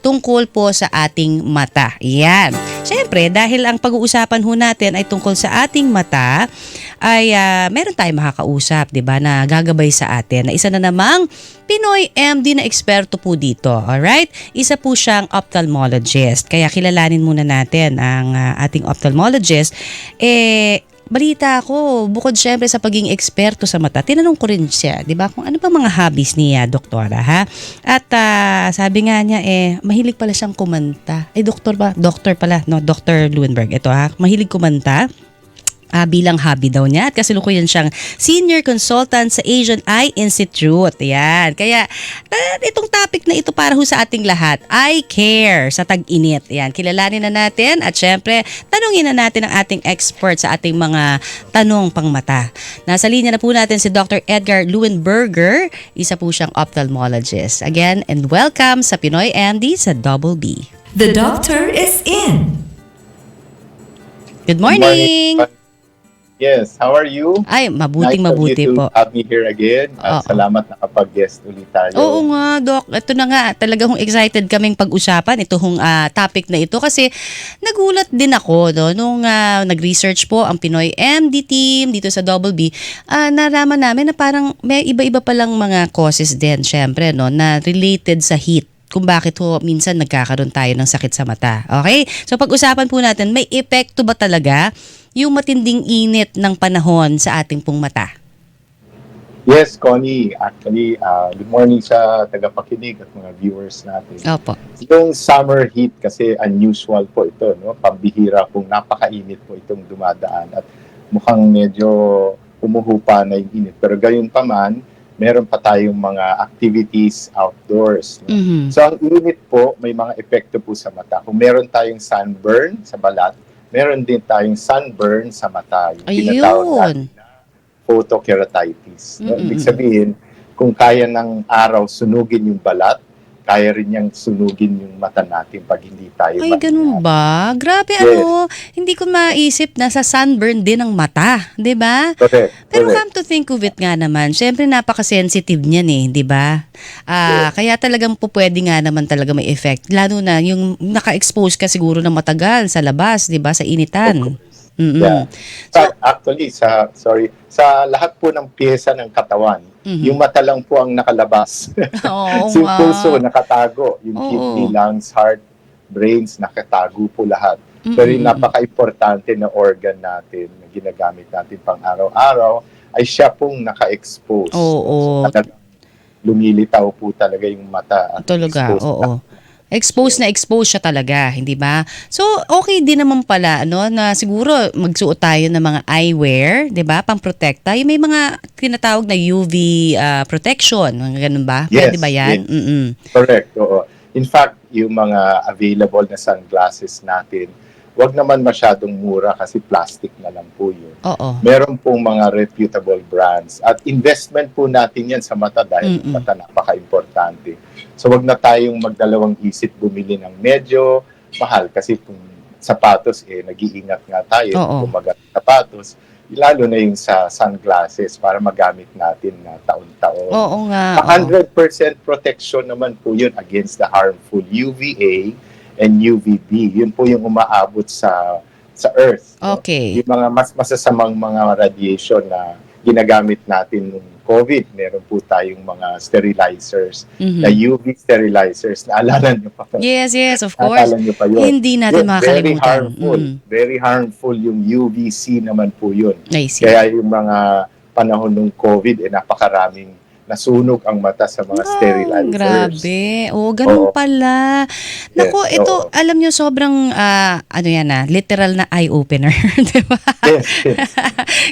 tungkol po sa ating mata. Yan. Siyempre, dahil ang pag-uusapan ho natin ay tungkol sa ating mata, ay meron tayong makakausap, di ba, na gagabay sa atin, na isa na namang Pinoy MD na eksperto po dito. Alright? Isa po siyang ophthalmologist. Kaya kilalanin muna natin ang ating ophthalmologist. Balita ko, bukod syempre sa pagiging eksperto sa mata, tinanong ko rin siya, di ba, kung ano pa mga hobbies niya, doktora, ha? At sabi nga niya, mahilig pala siyang kumanta. Doktor ba? Doktor pala, no? Dr. Luenberg. Ito, ha? Mahilig kumanta. Bilang hobby daw niya at kasalukuyan siyang senior consultant sa Asian Eye Institute. Yan. Kaya itong topic na ito para ho sa ating lahat, eye care sa tag-init. Yan. Kilalanin na natin at syempre tanungin na natin ang ating expert sa ating mga tanong pangmata. Nasa linya na po natin si Dr. Edgar Luenberger, isa po siyang ophthalmologist. Again, and welcome sa Pinoy MD sa Double B. The doctor is in. Good morning. Yes, how are you? Ay, mabuti po. Have me here again. Salamat nakapag-guest ulit tayo. Oo nga, Doc. Ito na nga, talagang excited kaming pag-usapan itong topic na ito kasi nagulat din ako no, nung nag-research po ang Pinoy MD team dito sa Double B. Naraman namin na parang may iba-iba palang mga causes din, syempre, no, na related sa heat. Kung bakit ho minsan nagkakaroon tayo ng sakit sa mata. Okay? So pag-usapan po natin, may epekto ba talaga yung matinding init ng panahon sa ating pong mata? Yes, Connie. Actually, good morning sa tagapakinig at mga viewers natin. Opo. Yung summer heat kasi unusual po ito, no? Pambihira pong napakainit po itong dumadaan at mukhang medyo umuhupa na yung init. Pero gayon pa man, meron pa tayong mga activities outdoors. No? Mm-hmm. So ang init po, may mga epekto po sa mata. Kung meron tayong sunburn sa balat, meron din tayong sunburn sa mata. Yung tinatawag natin na photokeratitis. No? Ibig sabihin, kung kaya ng araw sunugin yung balat, kaya rin niyang sunugin yung mata natin pag hindi tayo Ay, ganun ba? Grabe, yes. Hindi ko maisip na sa sunburn din ang mata, di ba? Correct. Pero come to think of it nga naman, syempre napaka-sensitive niyan di ba? Yes. Kaya talagang po pwede nga naman talaga may effect. Lalo na yung naka-expose ka siguro na matagal sa labas, di ba? Sa initan. Yeah. So, actually, sa lahat po ng piyesa ng katawan, yung mata lang po ang nakalabas. Yung pulso nakatago, yung kidney, lungs, heart, brains nakatago po lahat. Pero yung napaka-importante na organ natin na ginagamit natin pang araw-araw ay siya pong naka-expose. Oo. So, lumilitaw po talaga yung mata. Talaga, oo. Exposed siya talaga, hindi ba? So, okay din naman pala, na siguro magsuot tayo ng mga eyewear, di ba? Pang-protekta. Yung may mga tinatawag na UV protection, ganun ba? Yes. Pwede ba yan? Yes. Correct, oo. In fact, yung mga available na sunglasses natin, wag naman masyadong mura kasi plastic na lang po yun. Oo. Meron pong mga reputable brands. At investment po natin yan sa mata dahil mata napaka-importante. So wag na tayong magdalawang isip bumili ng medyo mahal kasi kung sapatos, nag-iingat nga tayo kung sapatos. Lalo na yung sa sunglasses para magamit natin na taon-taon. Oo nga. 100% protection naman po yun against the harmful UVA and UVB. Yun po yung umaabot sa Earth. Okay. No? Yung mga mas masasamang mga radiation na ginagamit natin nung COVID. Meron po tayong mga sterilizers, na UV sterilizers. Naalala niyo pa? Yes, of course. Naalala niyo pa yun? Hindi natin makakalimutan. Very harmful. Very harmful yung UVC naman po yun. I see. Kaya yung mga panahon ng COVID, napakaraming nasunog ang mata sa mga sterilizers. Grabe. Ganun pala. Naku, Yes, ito, alam nyo, sobrang, literal na eye-opener. Diba? Yes.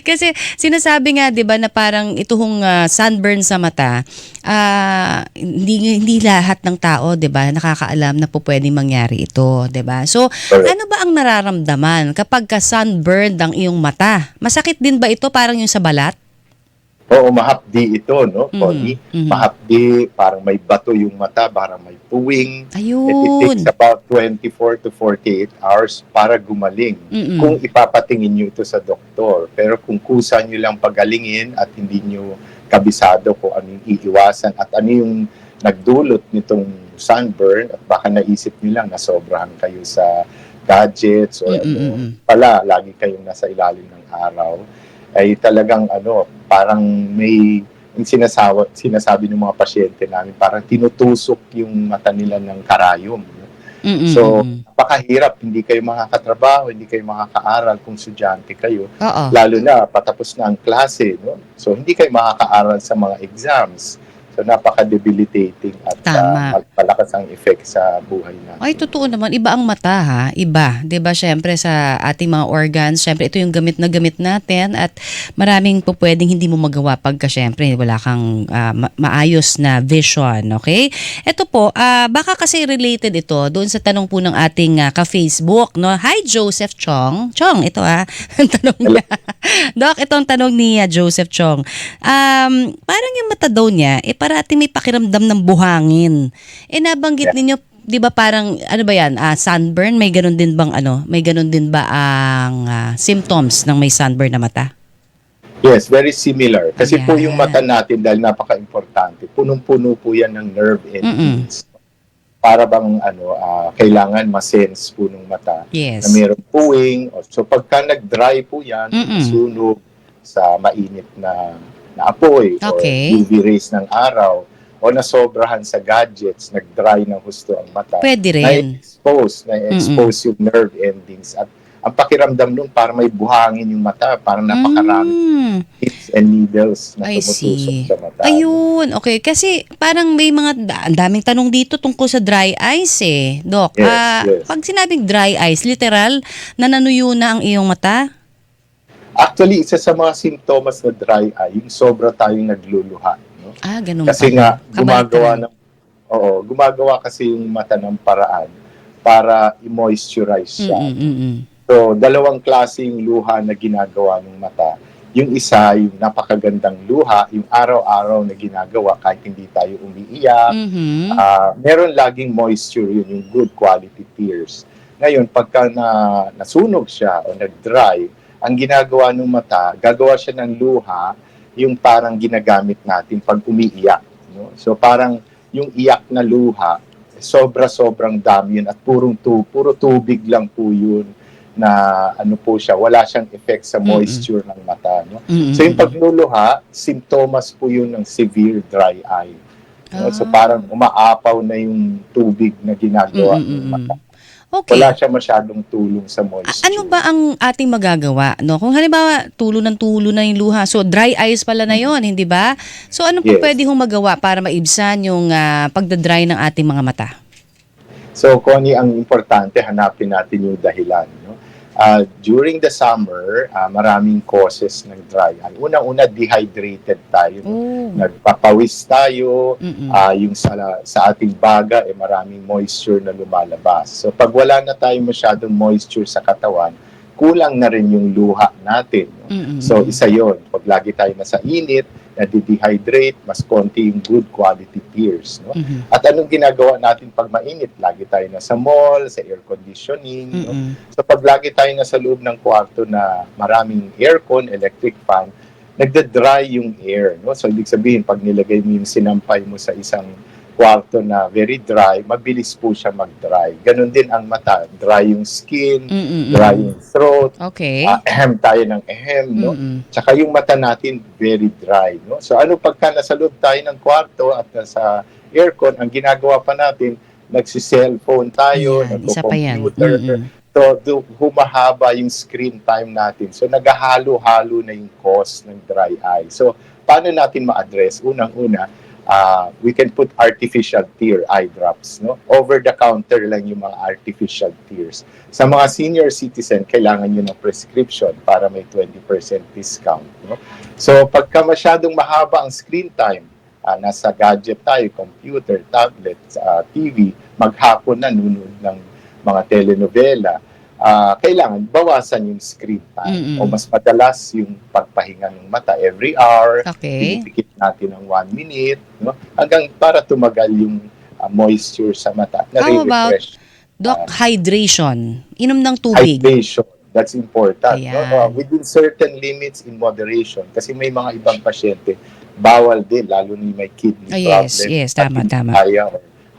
Kasi sinasabi nga, diba, na parang itong sunburn sa mata, hindi lahat ng tao, diba, nakakaalam na po pwedeng mangyari ito, diba? So, ano ba ang nararamdaman kapag sunburned ang iyong mata? Masakit din ba ito parang yung sa balat? Oo, mahapdi ito, no, Connie? Mahapdi, parang may bato yung mata, parang may puwing. Ayun. And it takes about 24 to 48 hours para gumaling. Kung ipapatingin nyo ito sa doktor. Pero kung kusa nyo lang pagalingin at hindi nyo kabisado kung ano yung iiwasan at ano yung nagdulot nitong sunburn at baka naisip nyo lang na sobrahan kayo sa gadgets o Mm. pala, lagi kayong nasa ilalim ng araw, ay talagang parang may yung sinasabi ng mga pasyente namin, parang tinutusok yung mata nila ng karayom. So, napakahirap. Hindi kayo makakatrabaho, hindi kayo makakaaral kung estudyante kayo. Oo. Lalo na, patapos na ang klase. No? So, hindi kayo makakaaral sa mga exams. So, napaka-debilitating at Tama. magpalakas ang effect sa buhay natin. Ay, totoo naman. Iba ang mata, ha? Iba. 'Di ba? Syempre sa ating mga organs, syempre ito yung gamit na gamit natin at maraming po pwedeng hindi mo magawa pagka syempre wala kang maayos na vision, okay? Ito po, baka kasi related ito doon sa tanong po ng ating ka-Facebook, no? Hi, Joseph Chong. Chong, ito ang tanong niya. Doc, itong tanong ni Joseph Chong. Parang yung mata daw niya, parati may pakiramdam ng buhangin. Nabanggit ninyo, 'di ba parang ano ba 'yan? Sunburn, may ganun din bang may ganun din ba ang symptoms ng may sunburn na mata? Yes, very similar. Kasi po Ayan. yung mata natin, dahil napaka-importante, punong-puno po yan ng nerve endings. Para bang kailangan ma-sense po ng mata Yes. na mayroong puwing. So pagka nag-dry po yan, nasunog sa mainit na apoy Okay. o UV rays ng araw, o nasobrahan sa gadgets, nag-dry ng husto ang mata, Pwede rin. na-expose yung nerve endings. At ang pakiramdam nun, parang may buhangin yung mata, parang napakarami pins and needles na I tumutusok see. sa mata. Ayun, okay. Kasi parang may ang daming tanong dito tungkol sa dry eyes Doc. Yes. Pag sinabing dry eyes, literal, nanunuyo na ang iyong mata? Actually, isa sa mga simptomas na dry eye, yung sobra tayong nagluluha. No? Ganun Kasi pala. nga, gumagawa kasi yung mata ng paraan para i-moisturize siya. So, dalawang klase yung luha na ginagawa ng mata. Yung isa, yung napakagandang luha, yung araw-araw na ginagawa kahit hindi tayo umiiyak. Meron laging moisture yun, yung good quality tears. Ngayon, pagka nasunog siya o nag-dry, ang ginagawa ng mata, gagawa siya ng luha, yung parang ginagamit natin pag umiiyak. No? So parang yung iyak na luha, sobra-sobrang dami yun at puro tubig lang po yun na po siya, wala siyang effect sa moisture ng mata. No? So yung pagluluha, simptomas po yun ng severe dry eye. No? So parang umaapaw na yung tubig na ginagawa ng mata. Okay. Wala siya masyadong tulong sa moisture. Ano ba ang ating magagawa? No? Kung halimbawa, tulo na yung luha. So, dry eyes pala na yon, hindi ba? So, ano po pwede hong magawa para maibsan yung pagdadry ng ating mga mata? So, Connie, ang importante, hanapin natin yung dahilan. No? During the summer, maraming causes ng dry eye. Unang-una, dehydrated tayo. No? Nagpapawis tayo. Yung sa ating baga, maraming moisture na lumalabas. So, pag wala na tayong masyadong moisture sa katawan, kulang na rin yung luha natin. No? So, isa yon. Pag lagi tayo nasa init, na-dehydrate, mas konti yung good quality tears. No? At anong ginagawa natin pag mainit? Lagi tayo nasa mall, sa air conditioning. No? So pag lagi tayo nasa loob ng kwarto na maraming aircon, electric fan, nagda-dry yung air. No? So ibig sabihin, pag nilagay mo yung sinampay mo sa isang kwarto na very dry, mabilis po siya mag-dry. Ganon din ang mata. Dry yung skin, dry yung throat, okay. Ehem tayo ng ehem, no? Tsaka yung mata natin, very dry, no? So ano pagka nasa loob tayo ng kwarto at nasa aircon, ang ginagawa pa natin, nagsi-cellphone tayo, nagko-computer, so humahaba yung screen time natin. So naghahalo-halo na yung cause ng dry eye. So paano natin ma-address? Unang-una, we can put artificial tear eye drops, no? Over the counter lang yung mga artificial tears. Sa mga senior citizen, kailangan nyo ng prescription para may 20% discount, no? So pagka masyadong mahaba ang screen time, nasa gadget tayo, computer, tablet, TV, maghapon na nunod ng mga telenovela, kailangan bawasan yung screen time. O mas madalas yung pagpahinga ng mata every hour, pinipikit natin ng 1 minute, no? Hanggang para tumagal yung moisture sa mata. How about, Doc, hydration? Inom ng tubig. Hydration, that's important. No? Within certain limits in moderation. Kasi may mga ibang pasyente, bawal din, lalo ni may kidney problem. Yes, tama.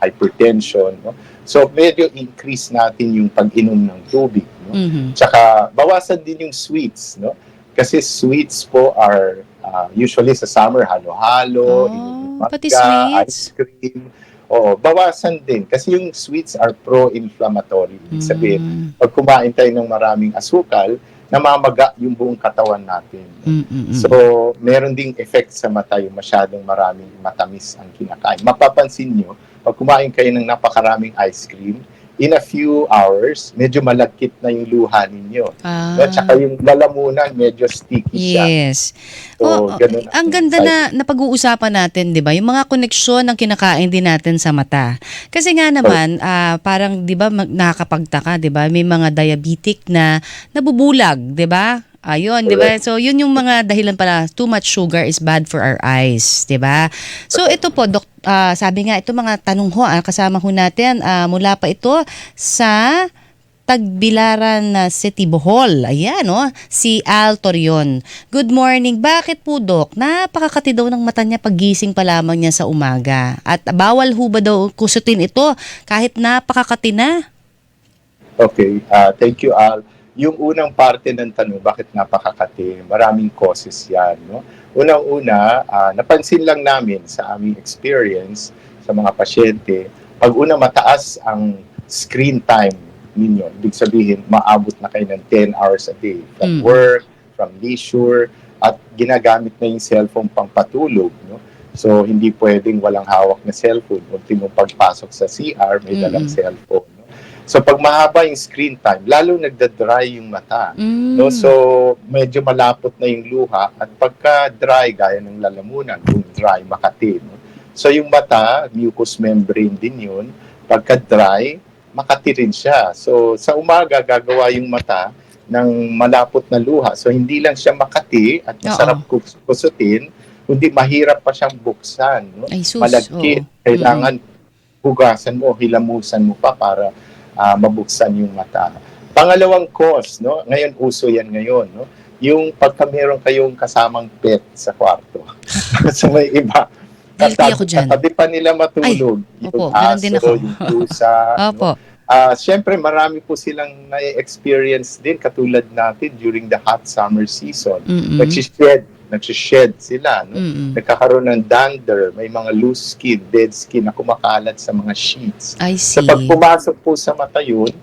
Or hypertension, no? So medyo increase natin yung pag-inom ng tubig, no? Mhm. Tsaka bawasan din yung sweets, no? Kasi sweets po are usually sa summer halo-halo, inumin Pati mangga, ice sweets. cream. Oo, bawasan din kasi yung sweets are pro-inflammatory. Ibig sabihin, Mm. pag kumain tayo ng maraming asukal, namamaga yung buong katawan natin. Mm, mm, mm. So, meron ding effect sa mata yung masyadong maraming matamis ang kinakain. Mapapansin nyo, pag kumain kayo ng napakaraming ice cream, in a few hours, medyo malagkit na yung luha ninyo. No? Tsaka yung lalamunan, medyo sticky siya. Yes. So, ganun Ang ganda na pag-uusapan natin, 'di ba? Yung mga koneksyon ng kinakain din natin sa mata. Kasi nga naman, parang 'di ba nakakapagtaka, 'di ba? May mga diabetic na nabubulag, 'di ba? Ayun, 'di ba? So, yun yung mga dahilan pala, too much sugar is bad for our eyes, 'di ba? So, ito po, sabi nga, ito mga tanong ho, kasama ho natin, mula pa ito sa Tagbilaran City, Bohol. Ayan, si Al Torion. Good morning. Bakit po, Dok? Napakakati daw ng mata niya pagising pa lamang niya sa umaga. At bawal ho ba daw kusutin ito kahit napakakati na? Okay, thank you, Al. Yung unang parte ng tanong, bakit napakakati? Maraming causes yan, no? Unang-una, napansin lang namin sa aming experience sa mga pasyente, pag una mataas ang screen time ninyo, ibig sabihin, maabot na kayo ng 10 hours a day from work, from leisure, at ginagamit na yung cellphone pang patulog, no? So, hindi pwedeng walang hawak na cellphone. Ultimo pagpasok sa CR, may dalang cellphone. No? So, pag mahaba yung screen time, lalo nagda-dry yung mata. No? So, medyo malapot na yung luha. At pagka-dry, gaya ng lalamunan, kung dry, makati. No? So, yung mata, mucous membrane din yun. Pagka-dry, makati rin siya. So, sa umaga, gagawa yung mata ng malapot na luha. So, hindi lang siya makati at masarap kusutin, kundi mahirap pa siyang buksan. No? Ay, sus. Malagkit. Kailangan hugasan mo, hilamusan mo pa para mabuksan yung mata. Pangalawang cause, no? Ngayon, uso yan ngayon, no? Yung pagka meron kayong kasamang pet sa kwarto. So, may iba. Guilty ako dyan. Katabi pa nila matulog. Ay, opo, yung ganun din aso, ako. yung pusa. Opo. Siyempre, marami po silang na-experience din katulad natin during the hot summer season. Nagsished sila. No? Nagkakaroon ng dander, may mga loose skin, dead skin na kumakalat sa mga sheets. I see. So pag pumasok po sa mata yun,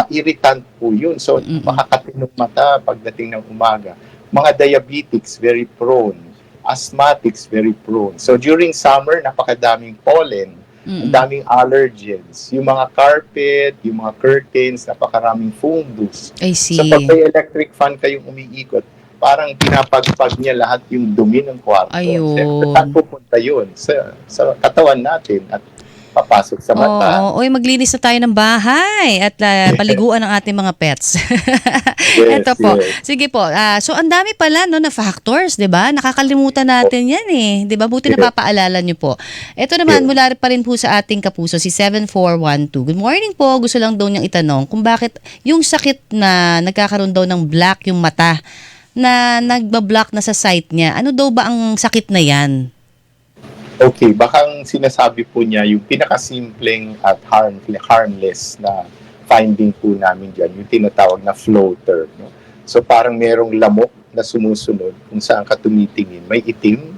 irritant po yun. So makakatinong mata pagdating ng umaga. Mga diabetics, very prone. Asthmatics, very prone. So during summer, napakadaming pollen. Ang daming allergens. Yung mga carpet, yung mga curtains, napakaraming fungus. I see. So pag may electric fan kayong umiikot, parang pinapagpag niya lahat yung dumi ng kwarto. Ayun. Siyempre, saan pupunta yun? Sa katawan natin at papasok sa mata. Oy, maglinis na tayo ng bahay at paliguan ng ating mga pets. Yes, Ito po. yes. Sige po. So, ang dami pala na factors, di ba? Nakakalimutan natin yan Di ba? Buti napapaalala nyo po. Ito naman, mula pa rin po sa ating kapuso, si 7412. Good morning po. Gusto lang daw niyang itanong kung bakit yung sakit na nagkakaroon daw ng black yung mata, na nagbablock na sa site niya. Ano daw ba ang sakit na yan? Okay, baka ang sinasabi po niya, yung pinakasimpleng at harmless na finding po namin dyan, yung tinatawag na floater. No? So parang merong lamok na sumusunod kung saan ka tumitingin. May itim.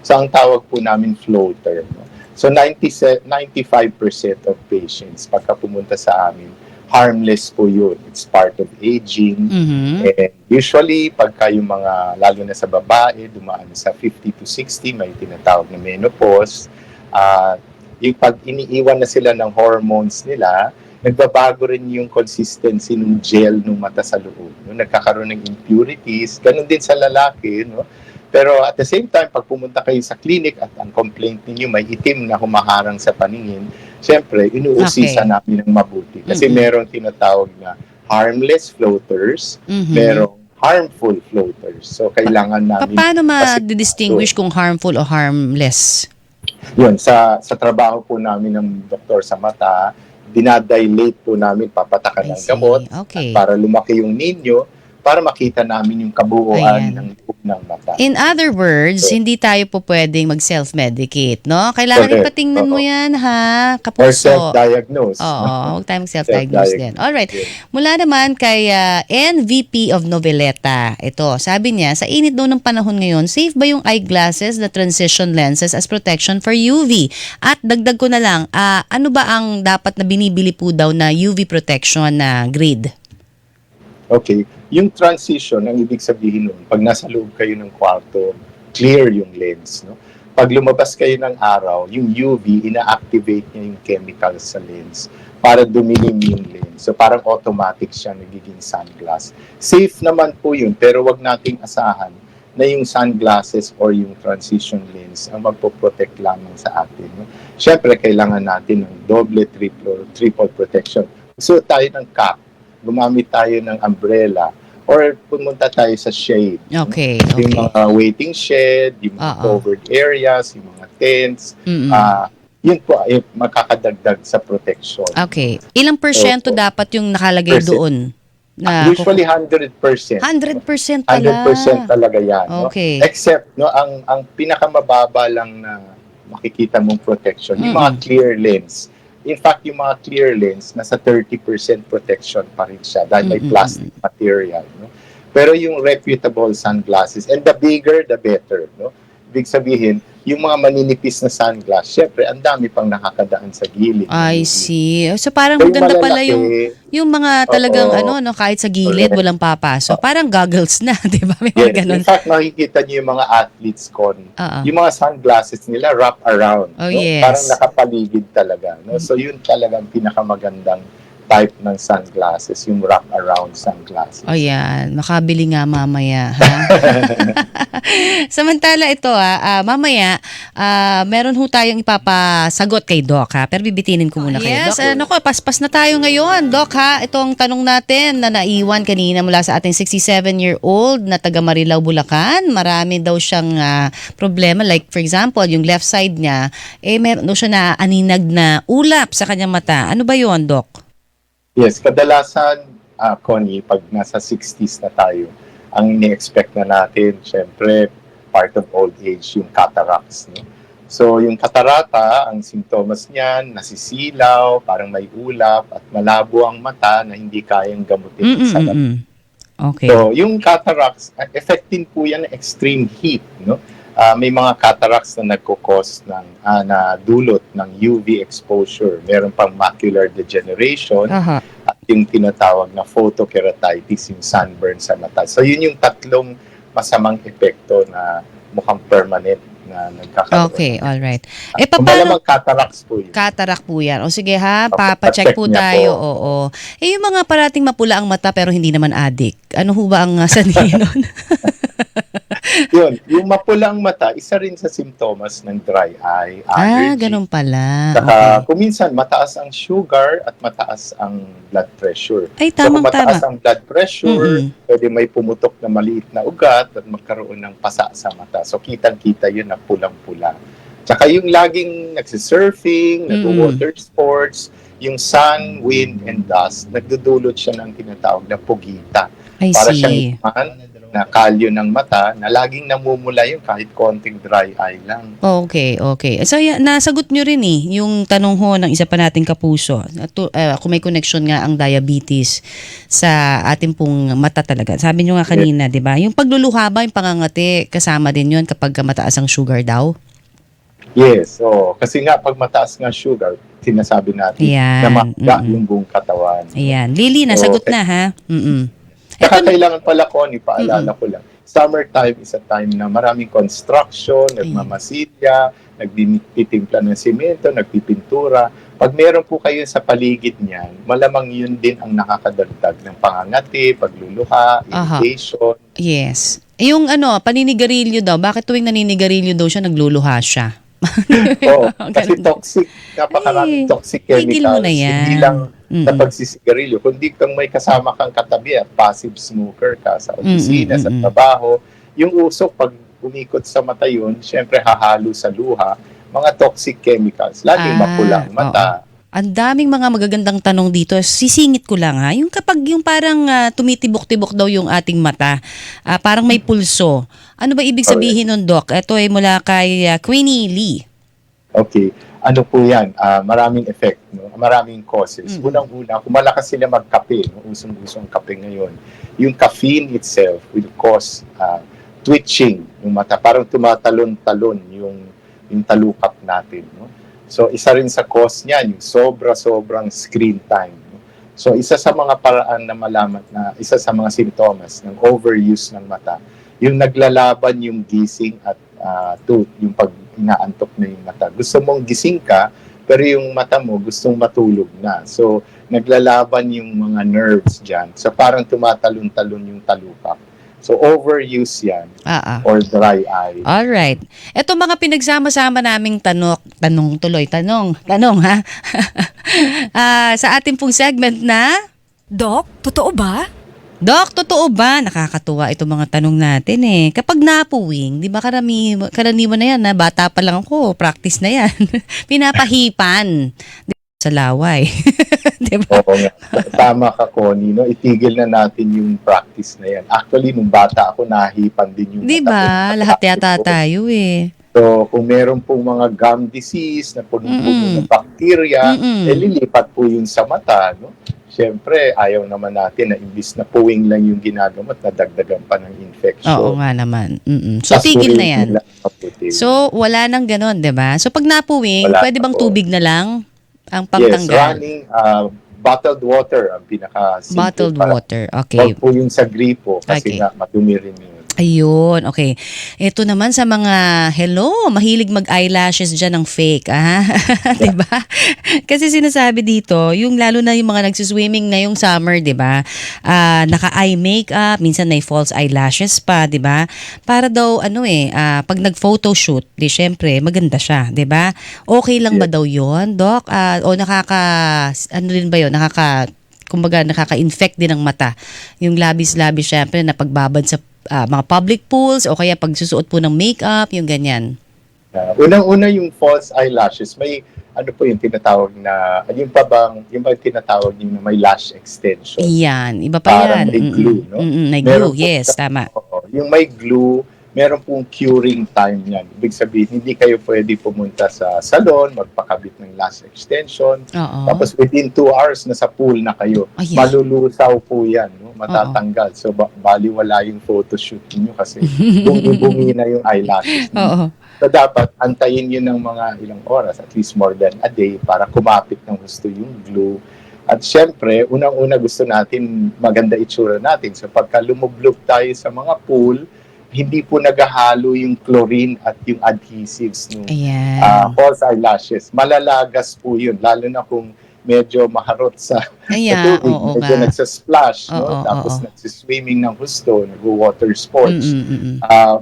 So ang tawag po namin floater. No? So 95% of patients, pagka pumunta sa amin, harmless po yun. It's part of aging. And usually, pagka yung mga, lalo na sa babae, dumaan sa 50 to 60, may tinatawag na menopause. Yung pag iniiwan na sila ng hormones nila, nagbabago rin yung consistency ng gel ng mata sa loob. No? Nagkakaroon ng impurities. Ganun din sa lalaki. No? Pero at the same time, pag pumunta kayo sa clinic at ang complaint ninyo may itim na humaharang sa paningin, siyempre, inuusisa namin ng mabuti. Kasi merong tinatawag na harmless floaters, merong harmful floaters. So, kailangan namin... Paano ma-distinguish kung harmful o harmless? Yun, sa trabaho po namin ng doktor sa mata, dinadilate po namin, papatakan ng gamot para lumaki yung ninyo, para makita namin yung kabuuan ng ng mata. In other words, So, hindi tayo po pwedeng mag-self-medicate, no? Kailangan correct. ipatingnan mo Oo. yan, ha? Or Kapuso. self-diagnose. Oo, huwag tayong self-diagnose din. Alright. Yes. Mula naman kay NVP of Noveleta. Ito, sabi niya, sa init daw ng panahon ngayon, safe ba yung eyeglasses na transition lenses as protection for UV? At dagdag ko na lang, ano ba ang dapat na binibili po daw na UV protection na grade? Okay. Yung transition, ang ibig sabihin nun, pag nasa loob kayo ng kwarto, clear yung lens. No? Pag lumabas kayo ng araw, yung UV, ina-activate niya yung chemicals sa lens para dumilim yung lens. So parang automatic siya nagiging sunglass. Safe naman po yun, pero wag nating asahan na yung sunglasses or yung transition lens ang magpo-protect lamang sa atin. No? Siyempre, kailangan natin ng double, triple protection. So tayo ng cap, gumamit tayo ng umbrella, or pumunta tayo sa shade. Okay, Yung okay. mga waiting shed, yung mga covered areas, yung mga tents, yun po ay makakadagdag sa protection. Okay. Ilang porsyento Opo. dapat yung nakalagay Percent. doon? Na Usually 100%. 100% pala. 100% talaga yan. No? Okay. Except, no, ang pinakamababa lang na makikita mong protection, yung mga clear lens. In fact, yung mga clear lens, nasa 30% protection pa rin siya dahil may plastic material. No? Pero yung reputable sunglasses, and the bigger, the better. No? Ibig sabihin, yung mga maninipis na sunglass, syempre, ang dami pang nakakadaan sa gilid. I see. So parang So, maganda pala malalaki, yung mga talagang Oo. kahit sa gilid Correct. walang papasok. Parang goggles na, 'di ba? May mga yes, ganun. in fact, makikita niyo yung mga athletes yung mga sunglasses nila wrap around. Oh, no? yes. Parang nakapaligid talaga. No? So yun talagang pinakamagandang type ng sunglasses, yung wrap around sunglasses. O yan, makabili nga mamaya, ha? Samantala ito, mamaya, meron ho tayong ipapasagot kay Doc, ha? Pero bibitinin ko muna kayo, Yes, Doc. Naku, paspas na tayo ngayon, Doc, ha? Itong tanong natin na naiwan kanina mula sa ating 67-year-old na taga Marilao, Bulacan. Marami daw siyang problema. Like, for example, yung left side niya, meron daw siya na aninag na ulap sa kanyang mata. Ano ba yun, Doc? Yes, kadalasan, Connie, pag nasa 60s na tayo, ang ini-expect na natin, syempre, part of old age, yung cataracts. No? So, yung catarata, ang simptomas niyan, nasisilaw, parang may ulap, at malabo ang mata na hindi kayang gamutin sa labas. Okay. So, yung cataracts, affecting po yan ng extreme heat. No? May mga cataracts na nagkukos ng na dulot ng UV exposure. Meron pang macular degeneration at yung tinatawag na photokeratitis, yung sunburn sa mata. So yun yung tatlong masamang epekto na mukhang permanent na nagkakaroon. Okay, all right. Paano cataracts po yun? Cataract po yan. O sige ha, Papacheck papacheck po niya tayo. po. Oo. Yung mga parating mapula ang mata pero hindi naman adik. Ano ho ba ang sanhi nun? Yun, yung mapulang mata, isa rin sa simptomas ng dry eye, allergy. Ganun pala. Saka, Okay. kung minsan, mataas ang sugar at mataas ang blood pressure. Ay, So, kung tamang-tama. mataas ang blood pressure, pwede may pumutok na maliit na ugat at magkaroon ng pasa sa mata. So, kitang-kita yun na pulang-pula. Tsaka yung laging nagsisurfing, nag-water sports, yung sun, wind, and dust, nagdudulot siya ng tinatawag na pugita. I Para see. siyang na kalyo ng mata na laging namumula yun kahit konting dry eye lang. Okay, okay. So, nasagot nyo rin yung tanong ho ng isa pa nating kapuso. Kung may connection nga ang diabetes sa ating pong mata talaga. Sabi nyo nga kanina, di ba? Yung pagluluha ba, yung pangangati, kasama din yun kapag mataas ang sugar daw? Yes, kasi nga pag mataas nga sugar, sinasabi natin na makaga yung buong katawan. Ayan. Lily, nasagot na ha? Saka kailangan pala ko, paalala ko lang, summertime is a time na maraming construction, nagmamasilya, nagtitimpla ng simento, nagpipintura. Pag meron po kayo sa paligid niyan, malamang yun din ang nakakadagdag ng pangangati, pagluluha, irritation. Yes. Yung paninigarilyo daw, bakit tuwing naninigarilyo daw siya, nagluluha siya? Kasi toxic, napakaraming toxic tigil mo chemicals. na yan. Hindi lang sa pagsisigarilyo, kundi kung may kasama kang katabi at passive smoker ka sa opisina, sa trabaho, yung usok, pag umikot sa mata yun, syempre hahalo sa luha, mga toxic chemicals, laging mapulang mata. Ang daming mga magagandang tanong dito. Sisingit ko lang ha. Yung kapag yung parang tumitibok-tibok daw yung ating mata, parang may pulso. Ano ba ibig Correct. sabihin nun, Doc? Ito ay mula kay Queenie Lee. Okay. Ano po yan? Maraming effect, no? Maraming causes. Unang-una, kung malakas sila magkape, no? Usong-usong kape ngayon, yung caffeine itself will cause twitching yung mata. Parang tumatalon-talon yung talukap natin. No? So, isa rin sa cause niyan, yung sobra-sobrang screen time. No? So, isa sa mga paraan na malaman na, isa sa mga sintomas ng overuse ng mata, yung naglalaban yung gising at yung pag inaantok na yung mata. Gusto mong gising ka, pero yung mata mo gustong matulog na. So, naglalaban yung mga nerves dyan. So, parang tumatalon-talon yung talukap. So, overuse yan or dry eye. Alright. Ito mga pinagsama-sama naming tanong ha? Sa ating pong segment na, Doc, totoo ba? Doc, totoo ba? Nakakatuwa itong mga tanong natin eh. Kapag napuwing, di ba karaniwan na yan na bata pa lang ako, practice na yan. Pinapahipan sa laway. Di ba? Oo nga. Tama ka, Connie. No? Itigil na natin yung practice na yan. Actually, nung bata ako, nahipan din yung Di ba? Lahat yata tayo eh. So, kung meron pong mga gum disease na puno-puno ng bacteria, lilipat po yun sa mata. No? Siyempre, ayaw naman natin na imbis na puwing lang yung ginagamot, nadagdagan pa ng infection. Oo nga naman. So, tigil na yan. So, wala nang ganon, di ba? So, pag napuwing, pwede bang tubig na lang ang pagtanggal? Yes, running bottled water ang pinaka-simple. Bottled water, okay. Huwag po yung sa gripo kasi nga madumi rin yun. Ayun, okay. Ito naman sa mga, mahilig mag-eyelashes dyan ng fake, diba? Kasi sinasabi dito, yung lalo na yung mga nagsiswimming na yung summer, diba? Naka-eye makeup, minsan may false eyelashes pa, diba? Para daw, pag nag-photoshoot, di syempre, maganda siya, diba? Okay lang ba daw yun, Doc? O rin ba yun? Nakaka-infect din ng mata. Yung labis-labis, syempre, na pagbabad sa mga public pools o kaya pagsusuot po ng makeup, yung ganyan. Unang-una yung false eyelashes, may po yung tinatawag na, yung ba tinatawag yung may lash extension? Iyan, iba pa parang yan. May glue, no? May glue, yes, tama. Yung may glue, meron pong curing time yan. Ibig sabihin, hindi kayo pwede pumunta sa salon, magpakabit ng lash extension. Tapos within 2 hours, nasa pool na kayo. Malulusaw po yan, no? Matatanggal. So, baliwala yung photoshoot niyo kasi bumi na yung eyelashes niyo. So, dapat antayin yun ng mga ilang oras, at least more than a day, para kumapit ng gusto yung glue. At syempre, unang-una gusto natin maganda itsura natin. So, pagka lumublog tayo sa mga pool, hindi po nagahalo yung chlorine at yung adhesives ng false eyelashes. Malalagas po yun, lalo na kung medyo maharot sa tubig, medyo nagsasplash, no? Tapos nagsiswimming ng husto, nag-water sports.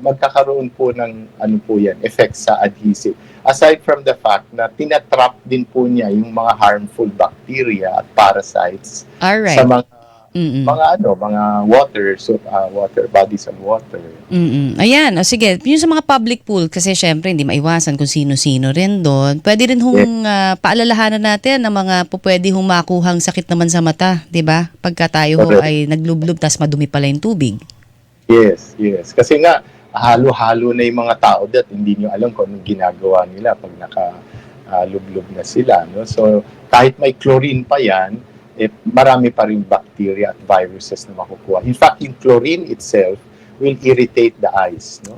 Magkakaroon po ng effect sa adhesive. Aside from the fact na tinatrap din po niya yung mga harmful bacteria at parasites sa mga water, bodies of water. Ayan, sige, yun sa mga public pool, kasi syempre hindi maiwasan kung sino-sino rin doon. Pwede rin paalalahanan natin ng mga pwede makuhang sakit naman sa mata, di ba? Pagka tayo ay naglublog, tas madumi pala yung tubig. Yes. Kasi nga, halo-halo na yung mga tao that hindi nyo alam kung anong ginagawa nila pag nakalublog na sila. No? So, kahit may chlorine pa yan, marami pa rin bacteria at viruses na makukuha. In fact, yung chlorine itself will irritate the eyes. No?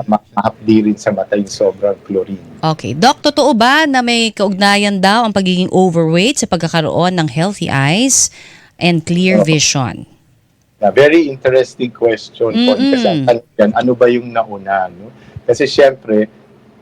Mahapdi rin sa mata yung sobrang chlorine. Okay. Doc, totoo ba na may kaugnayan daw ang pagiging overweight sa pagkakaroon ng healthy eyes and clear vision? Very interesting question po. Kasi ano ba yung nauna? No? Kasi syempre,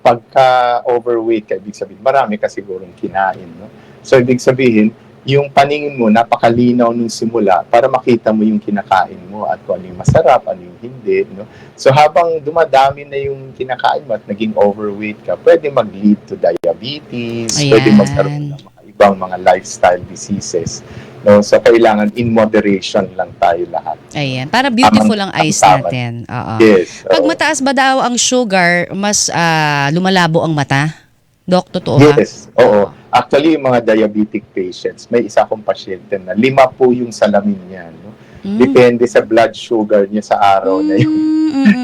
pagka overweight ka, ibig sabihin, marami ka sigurong kinain. No? So, ibig sabihin, yung paningin mo napakalinaw nung simula para makita mo yung kinakain mo at kung ano yung masarap, ano yung hindi. No? So habang dumadami na yung kinakain mo at naging overweight ka, pwede mag-lead to diabetes, pwede magkaroon ng mga ibang mga lifestyle diseases. No? So kailangan in moderation lang tayo lahat. Ayan, para beautiful ang eyes natin. Yes. Pag mataas ba daw ang sugar, mas lumalabo ang mata? Doc, totoo ba? Yes, oo. Actually, yung mga diabetic patients, may isa akong pasyente na 5 po yung salamin niya. No? Depende sa blood sugar niya sa araw na yun.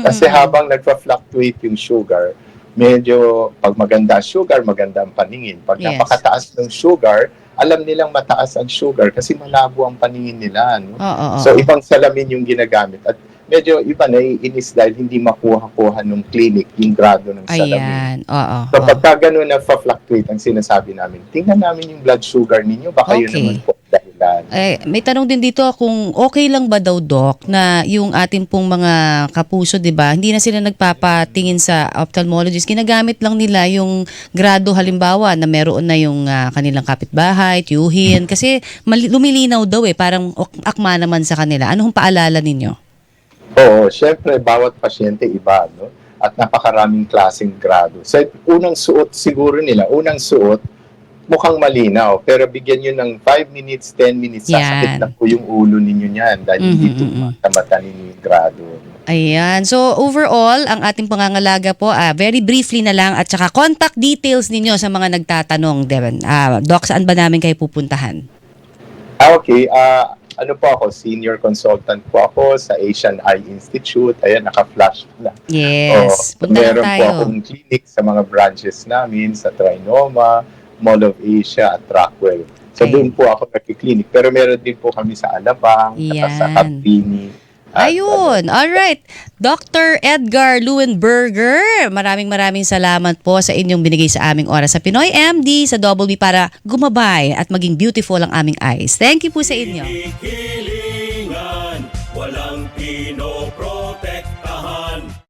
Kasi habang nagpa-fluctuate yung sugar, medyo pag maganda ang sugar, maganda ang paningin. Pag Yes. napakataas ng sugar, alam nilang mataas ang sugar kasi malabo ang paningin nila. No? Oo. So, ibang salamin yung ginagamit. At medyo iba naiinis dahil hindi makuha-kuha ng clinic yung grado ng salamin. Ayan. Oo. So, pagka ganun na-fluctuate ang sinasabi namin, tingnan namin yung blood sugar ninyo. Baka yun Okay. naman po ang dahilan. May tanong din dito kung okay lang ba daw, Doc, na yung ating pong mga kapuso, di ba, hindi na sila nagpapatingin sa ophthalmologist. Ginagamit lang nila yung grado, halimbawa, na meron na yung kanilang kapitbahay, tiyuhin. Kasi lumilinaw daw parang akma naman sa kanila. Ano hong paalala ninyo? Oo, syempre, bawat pasyente iba, no? At napakaraming klaseng grado. Sa unang suot siguro nila, mukhang malinaw. Pero bigyan nyo ng 5 minutes, 10 minutes, sasakit Yan. na po yung ulo ninyo niyan dahil hindi tumata ninyo yung grado. Ayan. So, overall, ang ating pangangalaga po, very briefly na lang, at saka contact details ninyo sa mga nagtatanong, Devon. Doc, saan ba namin kayo pupuntahan? Okay. Ano po ako? Senior consultant po ako sa Asian Eye Institute. Ayan, naka-flash na. Yes. Punta lang Meron po tayo. akong clinic sa mga branches namin sa Trinoma, Mall of Asia at Rockwell. So Okay. doon po ako nagki-clinic. Pero meron din po kami sa Alabang, at sa Yan. Kapini. Ayun. Alright. Dr. Edgar Leuenberger, maraming salamat po sa inyong binigay sa aming oras sa Pinoy MD sa Double B para gumabay at maging beautiful ang aming eyes. Thank you po sa inyo.